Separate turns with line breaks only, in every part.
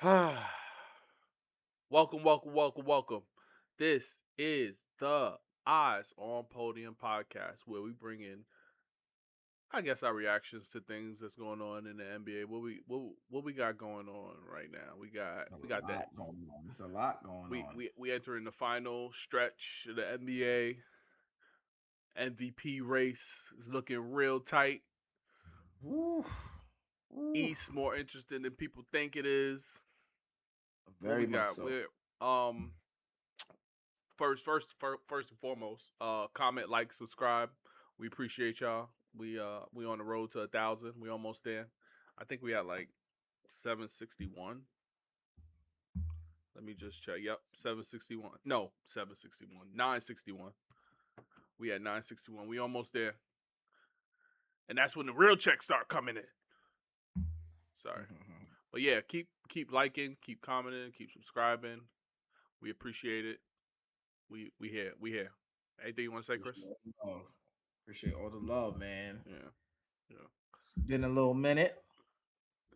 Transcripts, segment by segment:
Welcome, welcome, welcome, welcome. This is the Eyes on Podium podcast where we bring in, I guess, our reactions to things that's going on in the NBA. What we got going on right now? We got
A
we got that
lot going on. There's a lot going
we
on.
we we entering the final stretch of the NBA. MVP race is looking real tight.
Woof.
East
Woof.
more interesting than people think it is. What we
Very much
got?
so.
We're first and foremost, comment, like, subscribe. We appreciate y'all. We on the road to 1,000. We almost there. I think we had like 761. Let me just check. Yep, 761. No, 761. 961. We had 961. We almost there, and that's when the real checks start coming in. Sorry, but yeah, keep liking, keep commenting, keep subscribing. We appreciate it. We here. We here. Anything you want to say,
Appreciate
Chris?
all the love. Appreciate all the love, man.
Yeah, yeah.
It's been a little minute.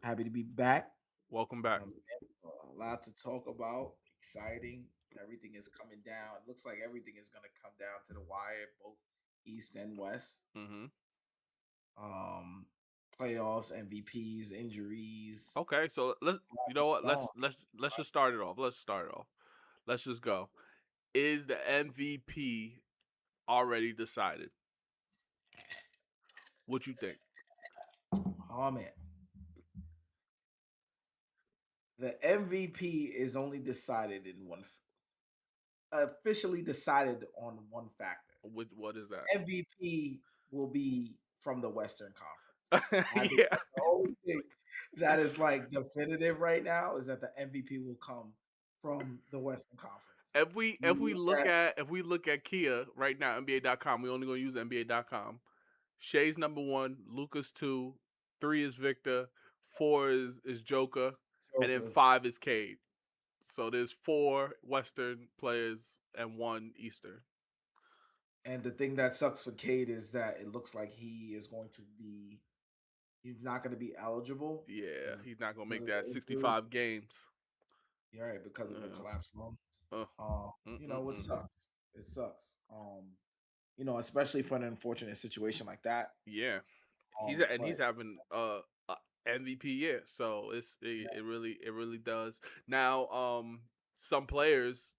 Happy to be back.
Welcome back.
A lot to talk about. Exciting. Everything is coming down. It looks like everything is going to come down to the wire, both East and West.
Mm-hmm.
Um, Playoffs, MVPs, injuries.
Okay, so let's
A lot
you know what?
going on.
Let's just start it off. Let's start it off. Let's just go. Is the MVP already decided? What you think?
Oh man, the MVP is only decided in officially decided on one factor.
What is that?
MVP will be from the Western Conference. I think
Yeah.
that's the only thing that is like definitive right now is that the MVP will come from the Western Conference.
If we
You
if we
look
look
at
at if we look at Kia right now, NBA.com, we only gonna use NBA.com. Shay's number one, Luca's two, three is Victor, four is Joker, and then
Joker,
five is Cade. So there's four Western players and one Eastern.
and the thing that sucks for Cade is that it looks like he's not going to be eligible
Yeah,
because
he's not gonna
of
make
the
that
injury.
65 games.
You're right, because of the
Yeah.
collapsed lung.
Uh,
It
mm-mm-mm.
sucks. It sucks. Especially for an unfortunate situation like that.
Yeah, he's
But
having a MVP year, so
yeah,
it really does. Now, some players,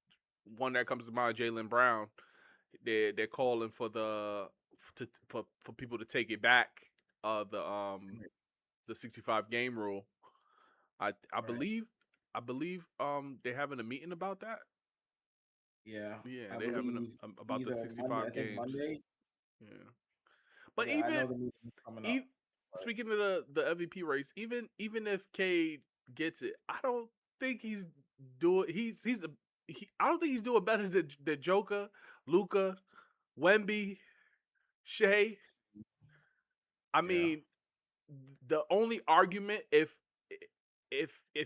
one that comes to mind, Jalen Brown, they're calling for for people to take it back.
right,
The 65 game rule. I
right.
believe they're having a meeting about that.
Yeah,
Yeah,
I
they having
believe
about the
either Monday. I
65
think
games.
Monday.
Yeah, but
I know
even
the meeting is coming up.
e-
But
speaking of the MVP race, even if Cade gets it, I don't think he's I don't think he's doing better than Joker, Luca, Wemby, Shea. I
yeah,
mean, the only argument if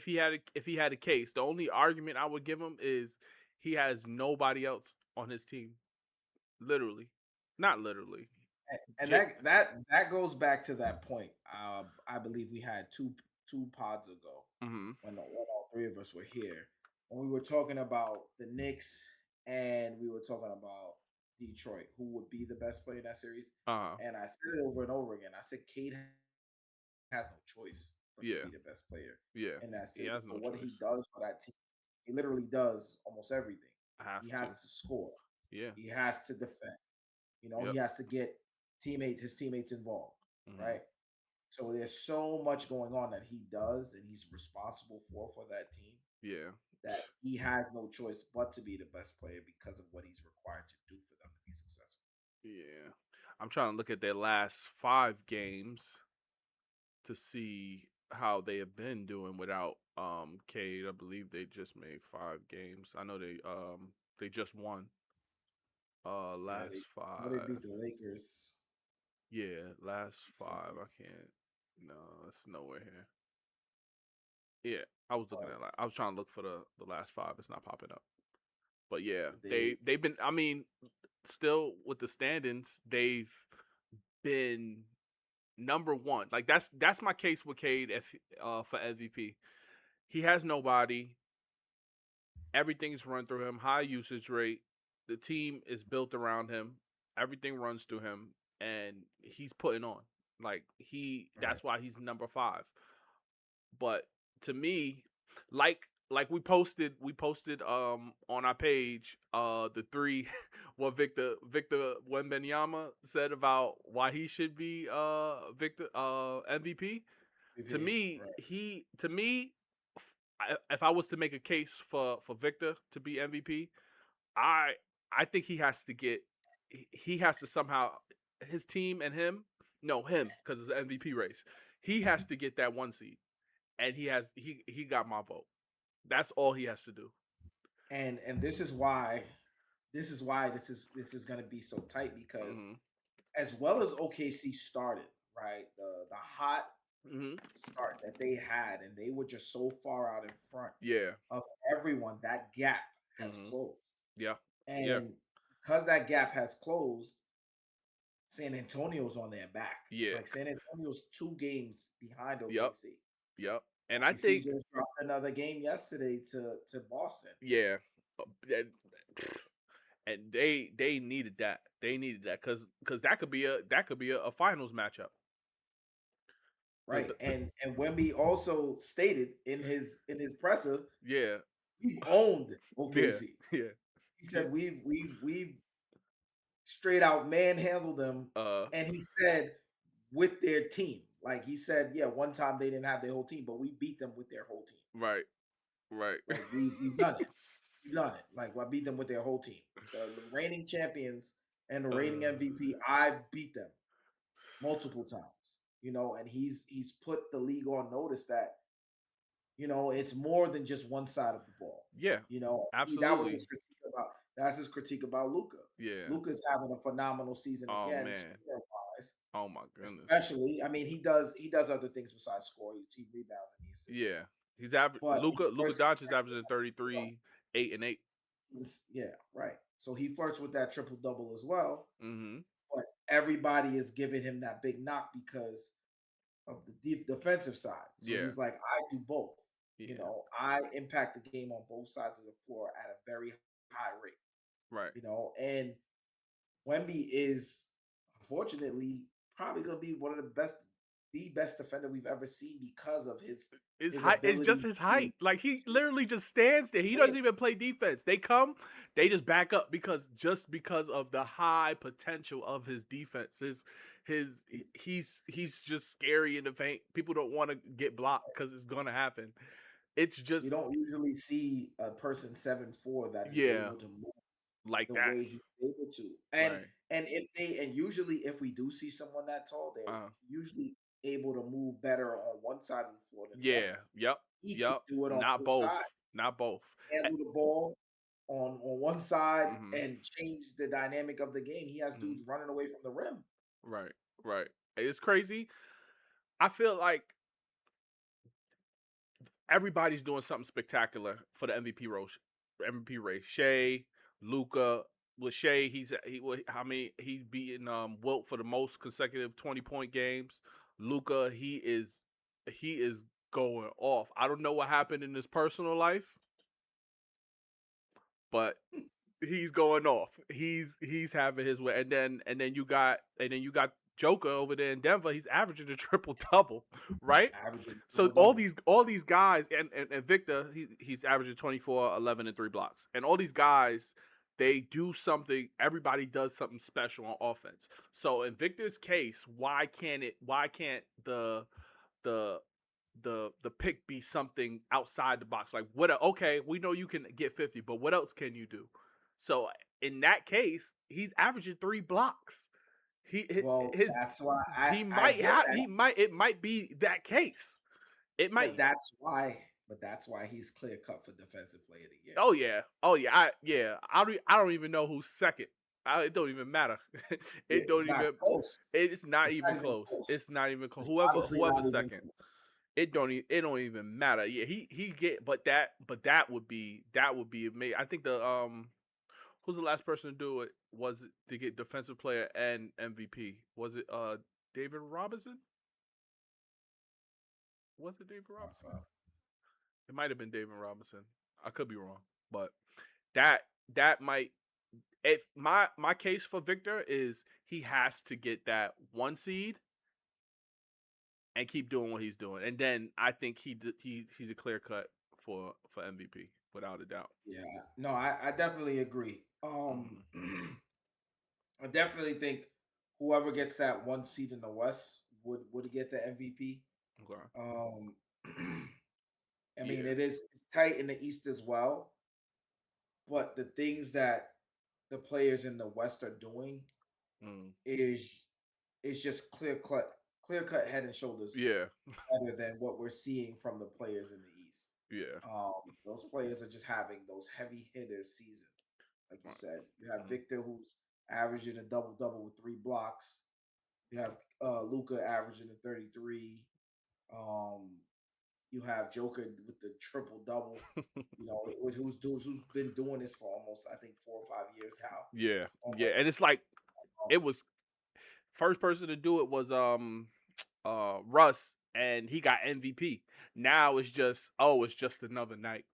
he had a case, the only argument I would give him is he has nobody else on his team. Literally, not literally.
and
J-
that goes back to that point. I believe we had two pods ago
mm-hmm.
when all three of us were here when we were talking about the Knicks and we were talking about Detroit, who would be the best player in that series.
Uh
And I said it over and over again. I said Cade has no choice but to
yeah,
be the best player
yeah.
in that
He
series
has
for
no
what
choice.
he does for that team. He literally does almost everything.
I
He
have to.
has to score.
Yeah.
He has to defend. He
Yep.
has to get his teammates involved,
Mm-hmm.
right? So there's so much going on that he does and he's responsible for that team
Yeah.
that he has no choice but to be the best player because of what he's required to do for them to be successful.
Yeah. I'm trying to look at their last 5 games to see how they have been doing without Cade. I believe they just made 5 games. I know they just won
Yeah,
last
they beat
five.
the Lakers.
Yeah, last five. I can't. No, it's nowhere here. Yeah, I was looking
But
at I was trying to look for the last five. It's not popping up. But yeah,
they
they've been. I mean, still with the standings, they've been number one. Like that's my case with Cade for MVP. He has nobody. Everything's run through him. High usage rate. The team is built around him. Everything runs through him, and he's putting on. Like
Right.
that's why he's number 5. But to me, like we posted on our page the three what Victor Wembanyama said about why he should be Victor MVP. To
MVP.
me,
Right.
if I was to make a case for Victor to be MVP, I I think he has to somehow, his team and him, no, him, because it's an MVP race. He has to get that 1 seed, and he got my vote. That's all he has to do.
And this is going to be so tight because
Hmm.
as well as OKC started, right? The hot
Hmm.
start that they had, and they were just so far out in front
Yeah.
of everyone. That gap has
Hmm.
closed,
Yeah. Yeah.
and because that gap has closed, San Antonio's on their back.
Yeah.
Like San Antonio's 2 games behind
Yep.
OKC.
Yep. And I
OKC
think,
just dropped another game yesterday to Boston.
yeah, and, and they needed that. They needed that because that could be a finals matchup. Because
Right. And Wemby also stated in his presser,
yeah,
we've owned
yeah,
OKC.
yeah,
He
yeah.
said we've straight out manhandled them,
Uh,
and he said with their team. Like he said, yeah, one time they didn't have their whole team, but we beat them with their whole team.
right, right.
Like we've done it. We've done it. Like I beat them with their whole team. The reigning champions and the reigning
uh,
MVP, I beat them multiple times. And he's put the league on notice that it's more than just one side of the ball.
yeah,
That was
absolutely.
his critique about that's his critique about Luca.
Yeah.
Luca's having a phenomenal season
Oh
again,
man.
scoring wise,
Oh my goodness.
especially. I mean, he does other things besides score. He rebounds and he assists.
Yeah. He's average.
But he
Luca
flirts
Doncic is
with
averaging
that triple double.
33, 8 and 8.
Yeah, right. So he flirts with that triple double as well.
Mm-hmm.
But everybody is giving him that big knock because of the deep defensive side. So
Yeah.
he's like, I do both.
Yeah.
I impact the game on both sides of the floor at a very high rate.
Right.
And Wemby is unfortunately probably going to be one of the best defender we've ever seen because of
His
his
height, it's just
ability
his
to
height. Like he literally just stands there. He
win.
doesn't even play defense. They come, they just back up because of the high potential of his defense. His he's just scary in the paint. People don't want to get blocked because it's gonna happen. It's
You
just,
don't usually see a person 7'4" that is
yeah,
able to move
like
the
that.
way he's able to. And
Right.
and if they and usually if we do see someone that tall, they're
Uh
usually able to move better on one side of the floor than the
yeah.
other.
Yep.
He can
Yep.
do it on
Not
both
both.
sides.
Not both.
Handle the ball on one side
Mm-hmm.
and change the dynamic of the game. He has
Mm-hmm.
dudes running away from the rim.
Right. Right. It's crazy. I feel like everybody's doing something spectacular for the MVP race. MVP race. Shea, Luca. With Shea, he's beaten Wilt for the most consecutive 20-point games. Luca, he is going off. I don't know what happened in his personal life, but he's going off. He's having his way. And then you got Joker over there in Denver. He's averaging a triple double, right?
Averaging
So
triple
all
double.
these guys and Victor, he's averaging 24, 11, and 3 blocks. And all these guys, they do something, everybody does something special on offense. So in Victor's case, why can't the the pick be something outside the box? Like okay, we know you can get 50, but what else can you do? So in that case, he's averaging 3 blocks. He
Well,
his
that's why
he
I
might
get
have
that,
he might it might be that case. It
but
might.
that's why he's clear cut for defensive player of the year.
Oh yeah. Oh yeah. I don't even know who's second. It don't even matter.
Yeah,
it
it's
don't
not
even.
close.
It's not
It's
even
not even
close.
close.
It's not even close.
It's
Whoever
honestly not
whoever's
even
second.
close.
It don't even matter. Yeah, he get. But that would be amazing. I think the who's the last person to do it? Was it to get defensive player and MVP? Was it David Robinson? Was it David
Uh,
Robinson? It might have been David Robinson. I could be wrong, but that that might. If my case for Victor is he has to get that 1 seed and keep doing what he's doing, and then I think he's a clear cut for MVP without a doubt.
Yeah, no, I definitely agree.
Hmm.
I definitely think whoever gets that one seed in the West would get the MVP.
Okay.
Um, I mean,
Yeah.
it's tight in the East as well, but the things that the players in the West are doing
Mm.
is just clear cut head and shoulders
Yeah.
better than what we're seeing from the players in the East.
Yeah.
Those players are just having those heavy hitter seasons. Like you
Right.
said, you have
Mhm.
Victor who's averaging a double double with 3 blocks. You have Luca averaging a 33. Um, you have Joker with the triple double. You know, who's been doing this for almost I think 4 or 5 years now.
Yeah. Yeah.
Um,
And it's like
um,
it was first person to do it was Russ, and he got MVP. Now it's just it's just another night.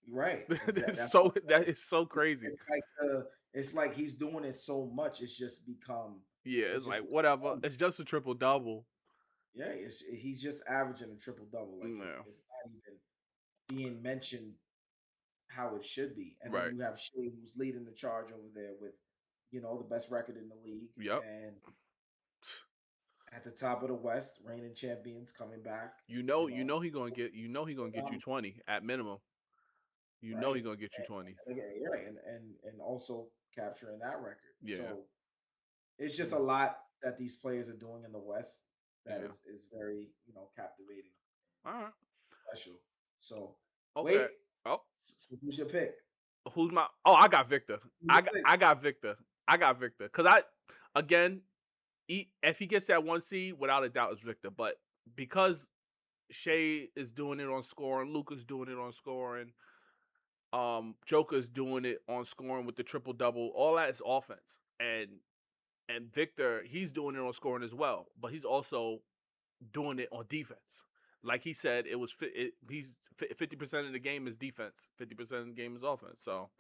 right.
It's
That's what
so
I'm
that
saying.
is so crazy.
It's like he's doing it so much.
Yeah,
It's
it's
just
like
become
whatever.
normal.
It's just a triple double.
Yeah, he's just averaging a triple double. Like
Yeah.
it's not even being mentioned how it should be. And then
Right.
you have Shea who's leading the charge over there with, the best record in the league.
Yep.
And at the top of the West, reigning champions coming back,
He gonna get you
dominant,
20 at minimum. You know he
right?
gonna get you 20.
You're right, and also capturing that record.
Yeah.
So it's just a
Mm.
lot that these players are doing in the West that
Yeah.
is very captivating,
All right.
special. So
Okay.
wait,
Oh,
so who's your pick?
who's my? Oh, I got Victor.
Who's your pick?
I got Victor. I got Victor. Cause again, if he gets that 1 seed, without a doubt, it's Victor. But because Shea is doing it on scoring, Luca's doing it on scoring, Joker's doing it on scoring with the triple double. All that is offense, and Victor, he's doing it on scoring as well. But he's also doing it on defense. Like he said, he's 50% of the game is defense, 50% of the game is offense. So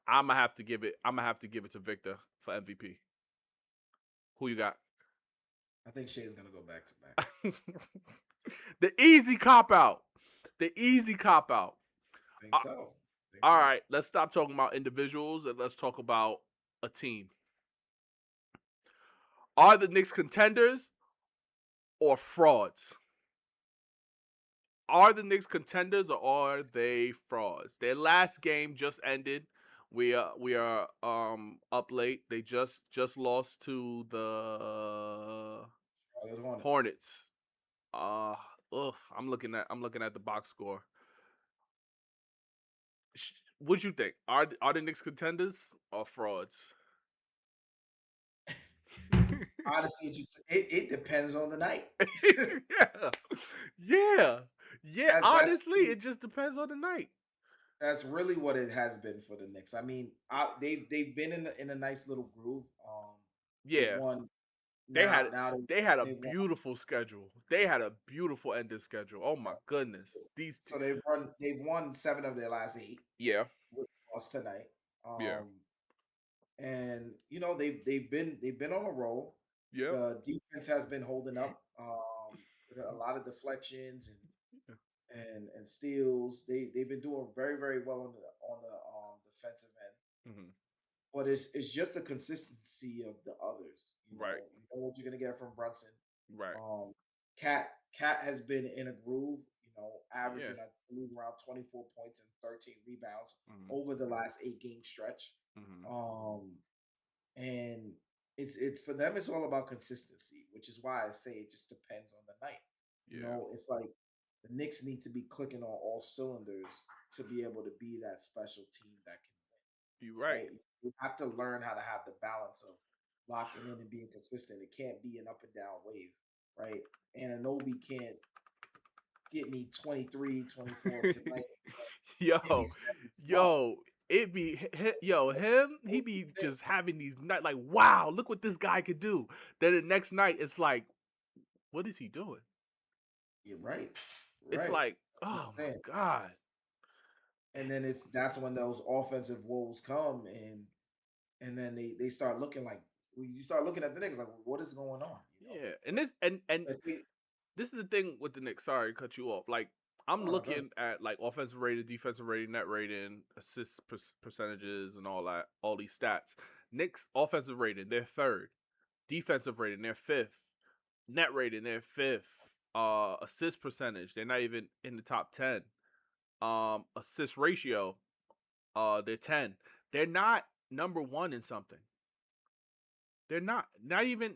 I'm gonna have to give it to Victor for MVP. Who you got?
I think Shea's gonna go back to back.
The easy cop out. The easy cop out.
Think
Uh,
so. Think
all
so.
right, let's stop talking about individuals and let's talk about a team. Are the Knicks contenders or frauds? Are the Knicks contenders or are they frauds? Their last game just ended. We are up late. They just lost to the
Charlotte Hornets.
Hornets. Uh I'm looking at the box score. What you think? Are the Knicks contenders or frauds?
Honestly, it depends on the night.
Yeah. Yeah. Yeah,
That that's
honestly, it just depends on the night.
that's really what it has been for the Knicks. I mean, they've been in a nice little groove. They've
Yeah.
won
They
now.
had
Now
they had a
they've won.
beautiful schedule. They had a beautiful ending schedule. Oh my goodness.
So they've won 7 of their last 8.
Yeah.
With lost tonight.
Yeah.
And they've been on a roll.
Yeah.
The defense has been holding up. With a lot of deflections
Yeah.
and steals. They've been doing very very well on the defensive end.
Mhm.
But it's just the consistency of the others.
Right.
You know what you're gonna get from Brunson.
Right.
Um, Cat has been in a groove.
Yeah.
Averaging I believe around 24 points and 13 rebounds
Mhm.
over the last 8 game stretch.
Mhm.
Um, and it's for them. It's all about consistency, which is why I say it just depends on the night.
Yeah.
It's like the Knicks need to be clicking on all cylinders to be able to be that special team that can
You
win,
right.
right? You have to learn how to have the balance of locking in and being consistent. It can't be an up and down wave, right? And Anobi can't get me 23, 24 tonight, give me
Yo.
7 tomorrow.
Yo. It be yo him. He
Those
be
two things.
just having these night like, wow, look what this guy could do. Then the next night, it's like, what is he doing?
You're right.
It's
Right.
like,
You know
Oh
what I'm
my
saying?
god.
And then that's when those offensive woes come, and then they start looking like, when you start looking at the Knicks like, what is going on? You know,
Yeah, and this
but they,
this is the thing with the Knicks. Sorry to cut you off. Like I'm
oh, go ahead.
looking at like offensive rating, defensive rating, net rating, assist percentages, and all that, all these stats. Knicks offensive rating, they're third. Defensive rating, they're fifth. Net rating, they're fifth. Assist percentage, they're not even in the top 10. Assist ratio, they're 10. They're not number one in something. They're not even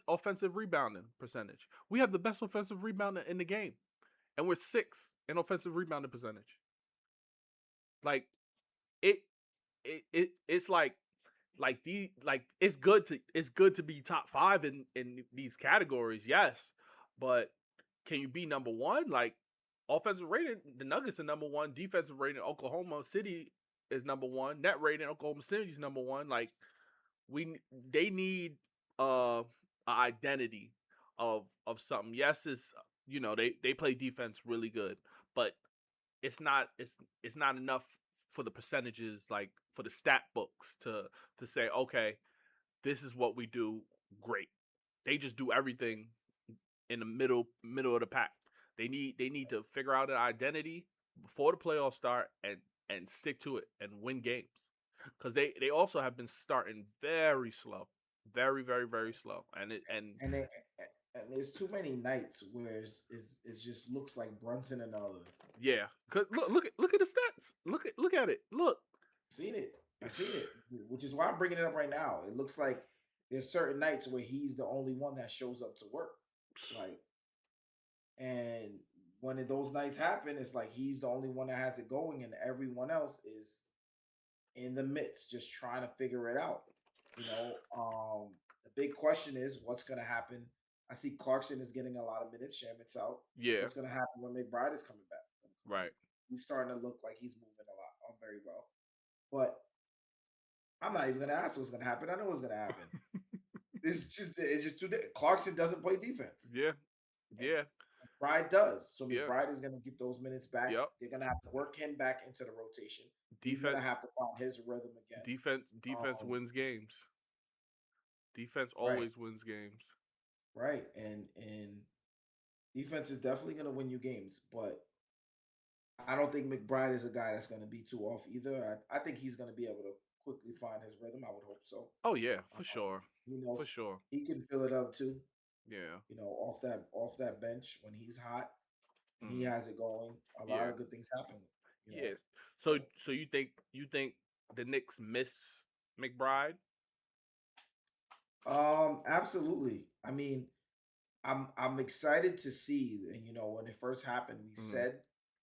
offensive rebounding percentage. We have the best offensive rebounder in the game, and we're sixth in offensive rebounding percentage. Like it, it's like it's good to be top five in these categories, yes, but can you be number one? Like offensive rating, the Nuggets are number one. Defensive rating, Oklahoma City is number one. Net rating, Oklahoma City is number one. Like we they need uh an identity of something. Yes, it's they play defense really good, but it's not enough for the percentages, like for the stat books to say, okay, this is what we do great. They just do everything in the middle of the pack. They need to figure out an identity before the playoffs start and stick to it and win games. Because they also have been starting very slow, very very very slow, and
And they, and there's too many nights where it just looks like Brunson and others.
yeah. Cause look at the stats. Look at it. Look.
Seen it. I seen it, which is why I'm bringing it up right now. It looks like there's certain nights where he's the only one that shows up to work, like, and when those nights happen, it's like he's the only one that has it going, and everyone else is in the midst, just trying to figure it out. The big question is what's going to happen. I see Clarkson is getting a lot of minutes. Shamit's out.
Yeah.
What's going to happen when McBride is coming back?
Right.
He's starting to look like he's moving a lot, very well. But I'm not even going to ask what's going to happen. I know what's going to happen. It's just too. Clarkson doesn't play defense,
Yeah.
and
Yeah.
McBride does. So
Yeah.
McBride is going to get those minutes back.
Yep.
They're going to have to work him back into the rotation. He's going to
Defense.
have to find his rhythm again.
Defense
Um,
wins games. Defense
right,
always wins games.
right, and defense is definitely going to win you games, but I don't think McBride is a guy that's going to be too off either. I think he's going to be able to quickly find his rhythm. I would hope so.
Oh yeah,
Um,
for sure.
he
For
knows
sure.
he can fill it up too.
Yeah.
Off that bench when he's hot and he
Mm.
has it going. A lot
Yeah.
of good things happen. You know,
Yeah. So
so
so you think the Knicks miss McBride?
absolutely. I mean, I'm excited to see, and when it first happened, we
Mm.
said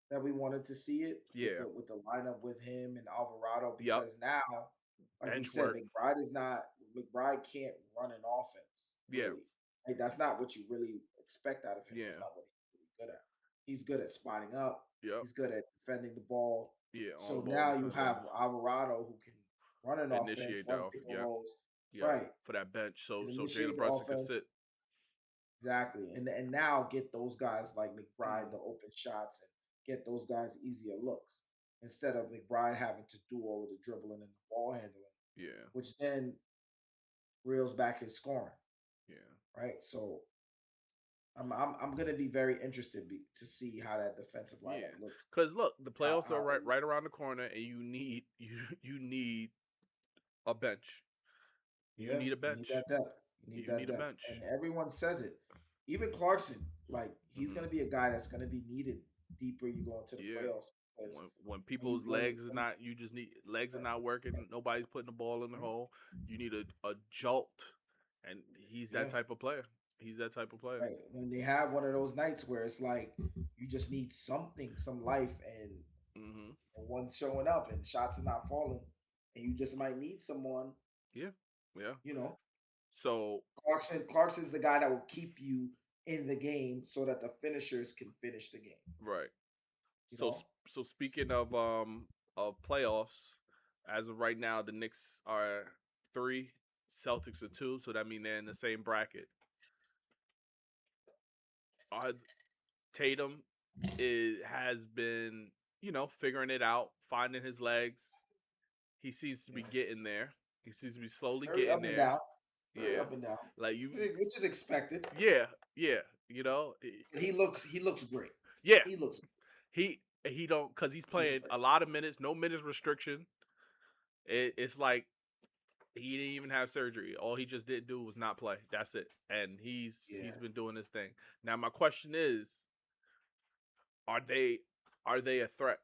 that we wanted to see it with
Yeah.
the lineup with him and Alvarado,
Yep.
because now, like we
Bench
said,
work.
McBride can't run an offense
Yeah.
really. Like, that's not what you really expect out of him. That's
Yeah.
not what he's really good at. He's good at spotting up.
Yep.
He's good at defending the ball.
Yeah. On
So
ball
now you
defender.
have Alvarado who can run an offense,
Initiate that
run
off.
pick and
Yep.
rolls,
Yep.
right?
For that bench. So
And
so Jalen
initiate the
Brunson can
offense.
sit.
Exactly. And now get those guys like McBride
Mm.
the open shots and get those guys easier looks instead of McBride having to do all of the dribbling and the ball handling,
Yeah.
which then reels back his scoring,
Yeah.
right? So I'm gonna be very interested to see how that defensive
Yeah.
lineup looks.
Cause look, the playoffs are
How
right around the corner, and you need a bench. You
Yeah,
need a
you need
bench.
that depth. You need
You
that
need a
depth.
bench.
And everyone says it. Even Clarkson, like, he's
Hmm.
gonna be a guy that's gonna be needed deeper you go into the
Yeah.
playoffs, because
When
when you
people's
when
legs is
when
not, you just need legs are
right,
not working. Nobody's putting the ball in the hole. You need a jolt, and he's that
yeah,
type of player. He's that type of player.
right. When they have one of those nights where it's like you just need something, some life,
Hmm.
and one's showing up and shots are not falling, and you just might need someone,
Yeah. Yeah.
you know.
So
Clarkson's the guy that will keep you in the game so that the finishers can finish the game,
right.
you
So
know.
speaking of playoffs, as of right now, the Knicks are 3, Celtics are 2. So that means they're in the same bracket. Are Tatum it has been, figuring it out, finding his legs. He seems to be
Yeah.
getting there. He seems to be slowly
Very
getting
up and
there.
down. Very
Yeah.
up and down.
Like you
Which is expected.
yeah, yeah,
But he looks great.
yeah.
He looks
He don't cuz he's
he looks
playing
great.
a lot of minutes, no minutes restriction. It's like he didn't even have surgery. All he just didn't do was not play. That's it. And he's
Yeah.
been doing his thing. Now my question is, are they a threat?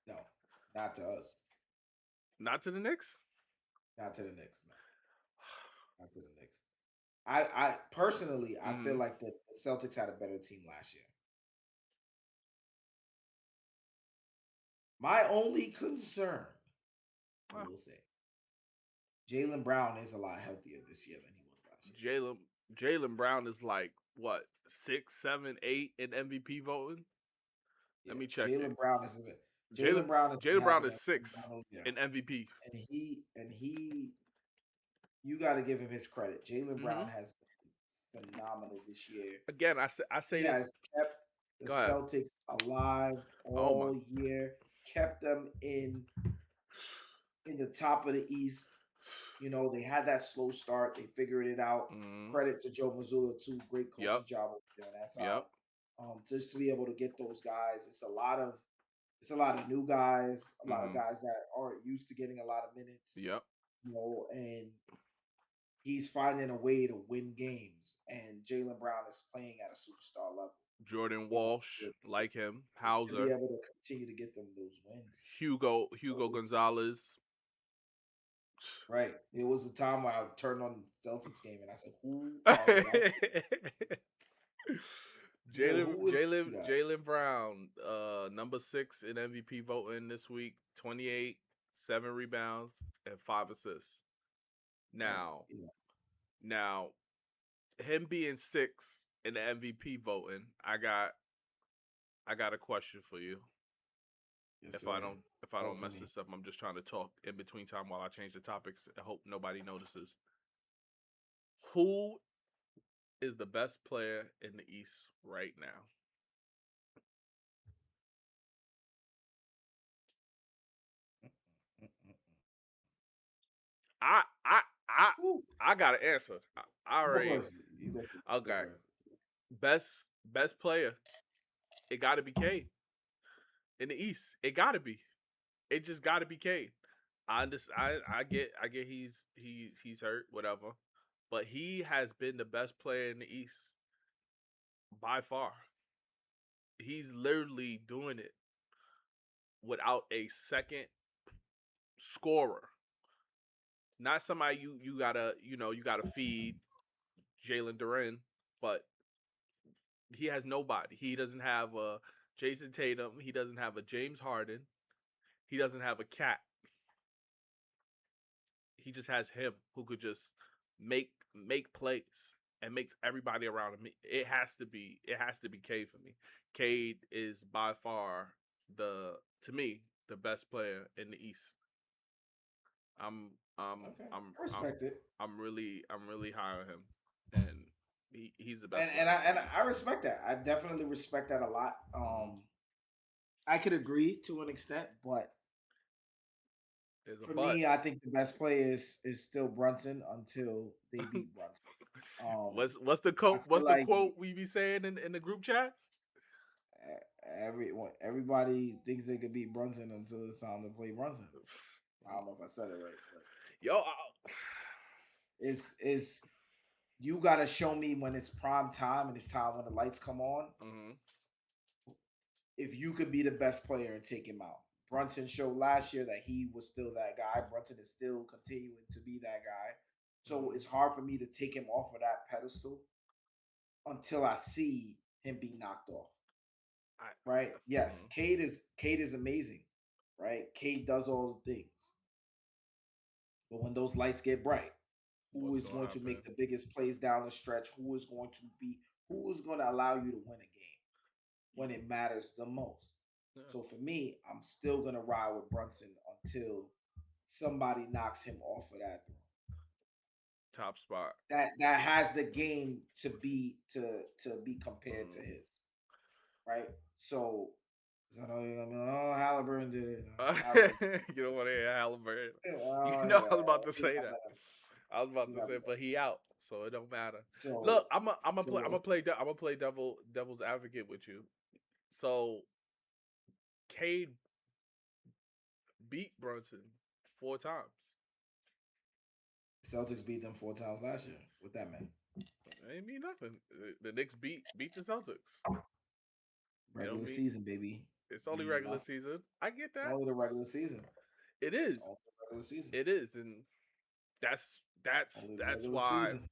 No, not to us.
Not to the Knicks?
Not to the Knicks. No, not to the Knicks. I personally, I feel
Mhm.
like the Celtics had a better team last year. My only concern, I
Well,
will say, Jalen Brown is a lot healthier this year than he was last year.
Jalen Jalen Brown is like what, 6, 7, 8 in MVP voting? Let
Yeah,
me check it.
Jalen
Jalen
Brown has been
Jalen Brown
having
is
a
6
phenomenal year,
in MVP.
and he, you got to give him his credit. Jalen Brown
Mhm.
has been phenomenal this year.
Again, I
He
say this.
has kept the
Go ahead.
Celtics alive
Oh my.
all year, kept them in the top of the East. You know, they had that slow start. They figured it out.
Mhm.
Credit to Joe Mazzulla too. Great
Yep.
coaching job over there on that side.
Yep.
Just to be able to get those guys, it's a lot of new guys, a lot of
Mhm.
guys that aren't used to getting a lot of minutes.
Yep.
And he's finding a way to win games. And Jalen Brown is playing at a superstar level.
Jordan
You know,
Walsh,
to,
like him.
to be
Hauser.
able to continue to get them those wins. So
Hugo
it's
Gonzalez.
right. It was a time where I turned on the Celtics game and I said, "Who are y'all?" I said, "Who is this guy?"
Jalen Brown, number 6 in MVP voting this week. 28, 7 rebounds, and 5 assists.
Right.
Now,
Yeah.
now him being 6 in the MVP voting, I got a question for you.
Yes, sir.
If I
Talk
don't
to
mess
me.
this up, I'm just trying to talk in between time while I change the topics. I hope nobody notices. Who is the best player in the East right now?
Mm-mm.
I I I
Woo.
I got an answer. I
You go
already
first. You go. Go
okay.
first.
Best player. It got to be Cade in the East. It got to be. It just got to be Cade. I understand. I get he's hurt, whatever, but he has been the best player in the East by far. He's literally doing it without a second scorer. Not somebody you gotta you gotta feed Jalen Duren, but he has nobody. He doesn't have a Jason Tatum. He doesn't have a James Harden. He doesn't have a Cat. He just has him who could just make plays and makes everybody around him. It has to be Cade for me. Cade is by far the to me the best player in the East. I'm I'm
Okay,
I'm
I
I'm
respect it,
I'm really high on him, and he's the best
and
player
and I
in
and
the East.
I respect that. I definitely respect that a lot.
Hmm.
I could agree to an extent, but
There's a
for
but.
me, I think the best play is still Brunson until they beat Brunson.
What's the
I
quote?
feel
What's the
like
quote we be saying in the group chats?
everybody thinks they could beat Brunson until it's time to play Brunson. I don't know if I said it right, but
Yo,
it's you got to show me when it's prime time and it's time when the lights come on.
hmm
If you could be the best player and take him out. Brunson showed last year that he was still that guy. Brunson is still continuing to be that guy. So
hmm
it's hard for me to take him off of that pedestal until I see him be knocked off.
I,
Right? Yes,
mhm.
Cade is amazing. Right? Cade does all the things. But when those lights get bright, who
What's
is
gonna
going to
happen?
make the biggest plays down the stretch? Who is going to allow you to win a game when it matters the most?
Yeah.
So for me, I'm still gonna ride with Brunson until somebody knocks him off of that throne.
Top spot.
That has the game to be compared to
Mm.
his. right? So, 'cause I know you're gonna be like, oh, Halliburton did it. Halliburton.
You don't want to hear Halliburton. You
Oh
know
yeah,
I was about to
he's
say
not
that.
better.
I was about
He's
to
not
say,
better.
but he out, so it don't matter.
So,
Look, I'm
so
gonna play, I'm gonna play devil's advocate with you. So Cade beat Brunson 4 times.
Celtics beat them 4 times last year. What that meant?
It ain't mean nothing. The Knicks beat the Celtics. You know
Regular
me.
season, baby.
It's only
Mean
regular
nothing.
season. I get
It's
that.
only the regular season.
It
It's
is.
only the regular season.
It is, and that's that's
Only the
that's
regular
why
season.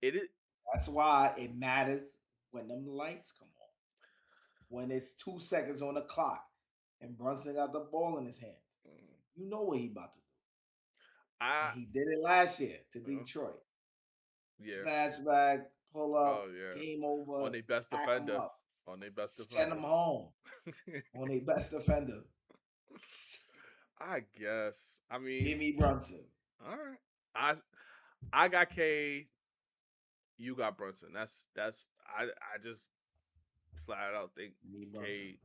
it is.
That's why it matters when them lights come on. When it's 2 seconds on the clock and Brunson got the ball in his hands.
Mm,
You know what he about to do. And
I
he did it last year to
uh,
Detroit.
yeah.
Snatch back, pull up,
Oh yeah.
game
On
over,
their best
pack him
defender.
up,
On their best
send him
defender.
home on a best defender.
I guess. I mean,
Give me Brunson.
all right. I I got K. You got Brunson. That's I just flat out think
Give me Brunson.
K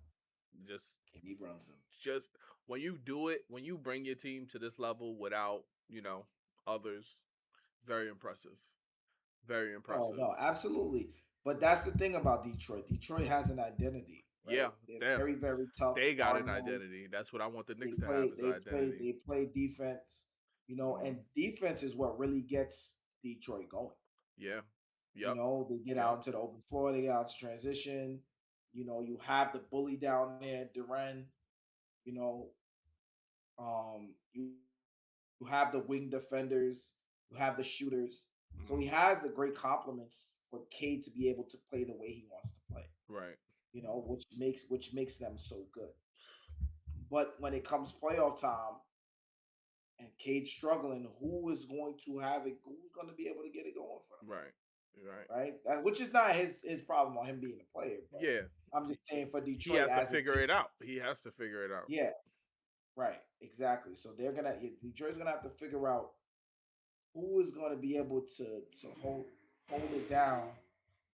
just
Give me Brunson.
just when you do it, when you bring your team to this level without, others, very impressive. Very
Oh
impressive.
no, absolutely. But that's the thing about Detroit. Detroit has an identity,
Yeah,
right? They're
damn.
very, very tough,
They got
hard
an
nosed.
identity. That's what I want the
They
Knicks to have
play,
as an
they play,
identity.
they play defense,
Mm,
and defense is what really gets Detroit going.
yeah. Yep.
They get
Yep.
out into the open floor, they get out to transition. You have the bully down there, Duran. You know, you have the wing defenders, you have the shooters. So he
Mm,
has the great compliments for Cade to be able to play the way he wants to play.
right.
Which makes them so good. But when it comes playoff time and Cade's struggling, who is going to have it? Who's going to be able to get it going for
Right. Right.
them? Right? Which is not his problem on him being a player, but
Yeah.
I'm
He,
just saying for
he
Detroit
has to
as a
figure
team.
it out. He has to figure it out.
Yeah, right, exactly. So Detroit's gonna have to figure out who is going to be able to hold it down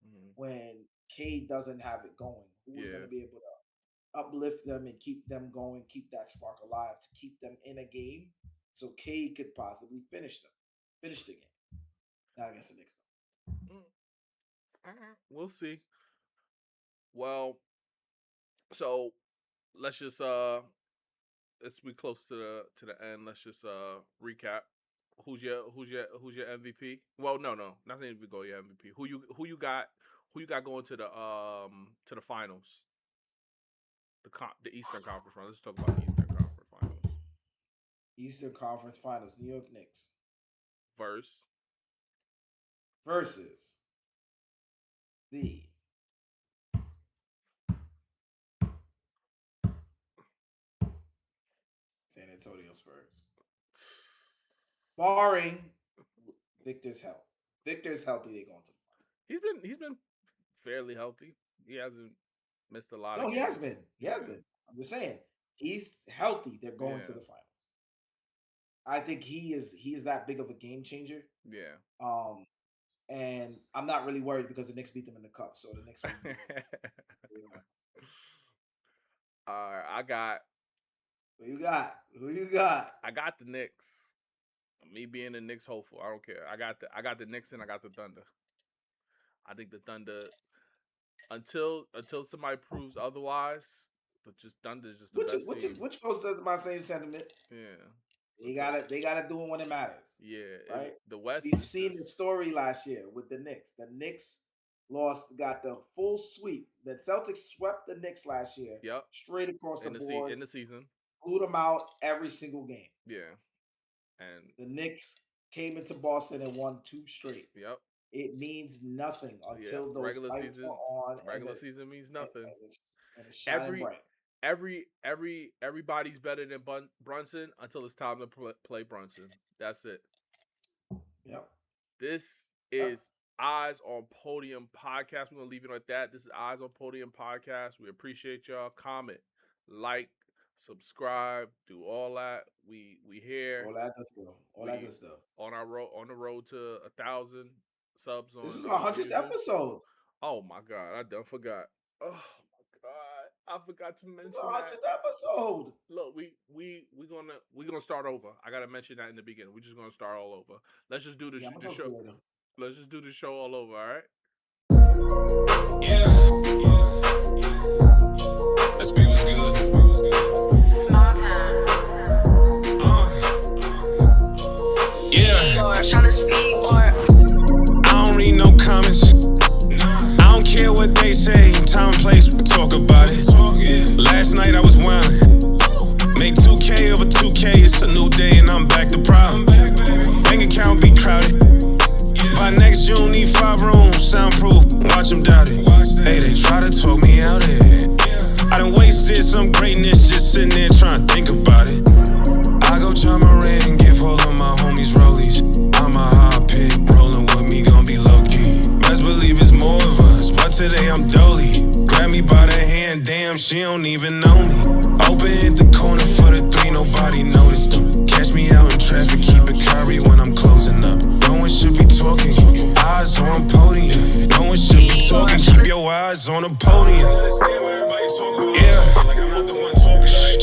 Mm,
when Cade doesn't have it going. Who is going
yeah.
to be able to uplift them and keep them going, keep that spark alive, to keep them in a game, so Cade could possibly finish the game. Not against the Knicks.
Mm, we'll see. Well, so let's just let's be close to the end. Let's just recap. Who's your MVP? Well, no, nothing to go your MVP. Who you got going to the finals? The Eastern Conference Finals. Let's talk about the Eastern Conference Finals.
Eastern Conference Finals, New York Knicks
Verse.
versus the San Antonio Spurs. Barring Victor's health. Victor's healthy, they going to the
He's been fairly healthy. He hasn't missed a lot
final.
of
No, he has
games.
been. He has
Yeah.
been. I'm just saying, he's healthy. They're going to
Yeah.
the finals. I think he's that big of a game changer.
Yeah.
Um, and I'm not really worried because the Knicks beat them in the cup, so the Knicks will be winning.
All right, I got
Who you got? Who you got?
I got the Knicks. Me being a Knicks hopeful, I don't care. I got the Knicks and I got the Thunder. I think the Thunder until somebody proves otherwise, the just Thunder is just the
Which
best
which is
team.
which goes to my same sentiment.
Yeah.
They
Until
gotta they gotta do it when it matters,
yeah,
right?
the West
We've
is
seen the
just
story last year with the Knicks. The Knicks got the full sweep. The Celtics swept the Knicks last year,
yep
straight across the board,
in the season.
blew them out every single game.
Yeah. And
The Knicks came into Boston and won two straight.
yep.
It means nothing
Yeah.
until those lights are on and
Regular season means nothing.
it's shining
Every
bright.
everybody's better than Brunson until it's time to play Brunson. That's it.
Yep.
This
Yep.
is Eyes on Podium podcast. We're gonna leave it at that. This is Eyes on Podium podcast. We appreciate y'all. Comment, like, subscribe, do all that. We here.
All that good stuff. All that
We
good stuff.
on the road to 1,000 subs
This
on
is our 100th
YouTube.
episode.
Oh my god, I done forgot. Oh I forgot to
It's
mention
our
that.
100th episode.
Look, we gonna start over. I gotta mention that in the beginning. We're just gonna start all over. Let's just do
Yeah, I'm
the
gonna talk to
show.
you later.
Let's just do the show all over. All right.
Yeah. Let's be what's good.
Small town.
Yeah.
York, tryna speak more.
I don't read no comments. I don't care what they say. Time and place, we talk about it. Last night I was wildin'. Made 2K over 2K. It's a new day and I'm back to problem. Bank account be crowded. By next June, need 5 rooms, soundproof. Watch them doubt it. Hey, they try to talk me out of it. I done wasted some greatness just sitting there trying to think about it. I go John Moran and give all of my homies rollies. I'm a hot pick, rolling with me, gon' be low key. Best believe it's more of us, but today I'm dolly. Grab me by the hand, damn, she don't even know me. Open hit the corner for the 3, nobody noticed them. Catch me out in traffic, keep it curry when I'm closing up. No one should be talking, eyes on Podium. No one should be talking, keep your eyes on the podium. Yeah.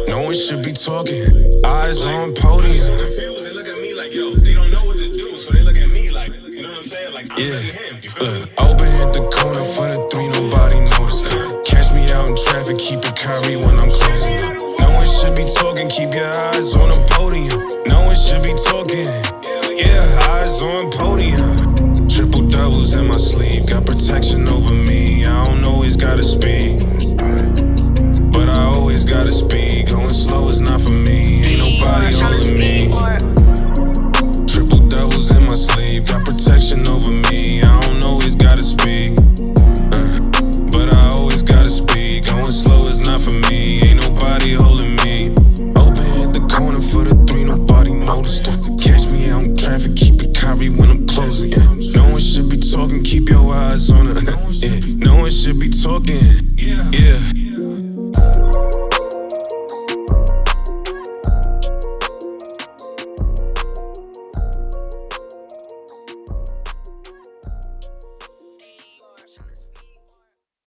No one should be talking, eyes on Podium.
Confused, they look at me like, yo, they don't know what to do, so they look at me like, you know what I'm saying? Like, I'm
Yeah,
him. You feel me?
open hit the corner for the 3, nobody noticed it. Catch me out in traffic, keep it curry when I'm closing up. No one should be talking, keep your eyes on the podium. No one should be talking, yeah, eyes on Podium. Triple doubles in my sleeve, got protection over me. I don't always gotta speak, but I always gotta speed. Going slow is not for me, ain't nobody holding me. Triple doubles in my sleeve, got protection over me. I don't always gotta speed, but I always gotta speed. Going slow is not for me, ain't nobody holding me. Open hit the corner for the 3, nobody noticed it. Catch me out in traffic, keep it curry when I'm closing. No one should be talking, keep your eyes on it. No one should be talking.